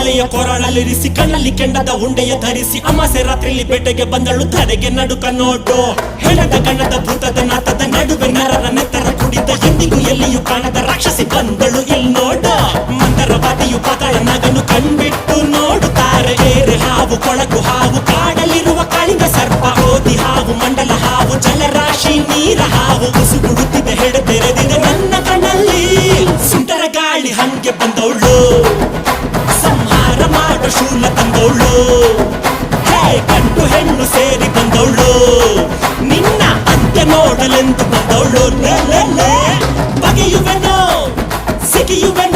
ಮಾಲೆಯ ಕೊರಳಲ್ಲಿರಿಸಿ ಕಣ್ಣಲ್ಲಿ ಕೆಂಡದ ಉಂಡೆಯ ಧರಿಸಿ ಅಮಾಸೆ ರಾತ್ರಿಯಲ್ಲಿ ಬೇಟೆಗೆ ಬಂದಳು ತಡೆಗೆ ನಡುಕ ನೋಡು ಹೆಣದ ಗಣದ ಭೂತದ ನಾತದ ನಡುವೆ ನರರ ನೆತ್ತರ ಕುಡಿದ ಎಂದಿಗೂ ಎಲ್ಲಿಯೂ ಕಾಣದ ರಾಕ್ಷಸಿ ಬಂದಳು ಇಲ್ಲಿ ನೋಡು ಮಂದರವಾದಿಯು ಪಾತಾಳ ನಾಗನು ಕಣ್ಬಿಟ್ಟು ನೋಡುತ್ತಾರೆ ಏರೆ ಹಾವು ಕೊಳಕು ಹಾವು ಕಾಡಲಿರುವ ಕಾಳಿಂಗ ಸರ್ಪ ಓದಿ ಹಾವು ಮಂಡಲ ಹಾವು ಜಲರಾಶಿ ನೀರ ಹಾವು ಉಸುಗುಡುತ್ತಿದೆ ಹೆಡೆ ತೆರೆದಿದೆ ನನ್ನ ಕಣ್ಣಲ್ಲಿ ಸುಂಟರ ಗಾಳಿ ಹಂಗೆ ಬಂದವಳು ಸಂಹಾರ ಮಾಡೋ ಶೂಲ ತಂದವಳು ಹೇ ಗಂಡು ಹೆಣ್ಣು ಸೇರಿ ಬಂದವಳು ನಿನ್ನ ಅಂತ್ಯ ನೋಡಲೆಂದು ಬಂದವಳು ಬಗೆಯುವೆನೋ ಸಿಗಿಯುವೆನೋ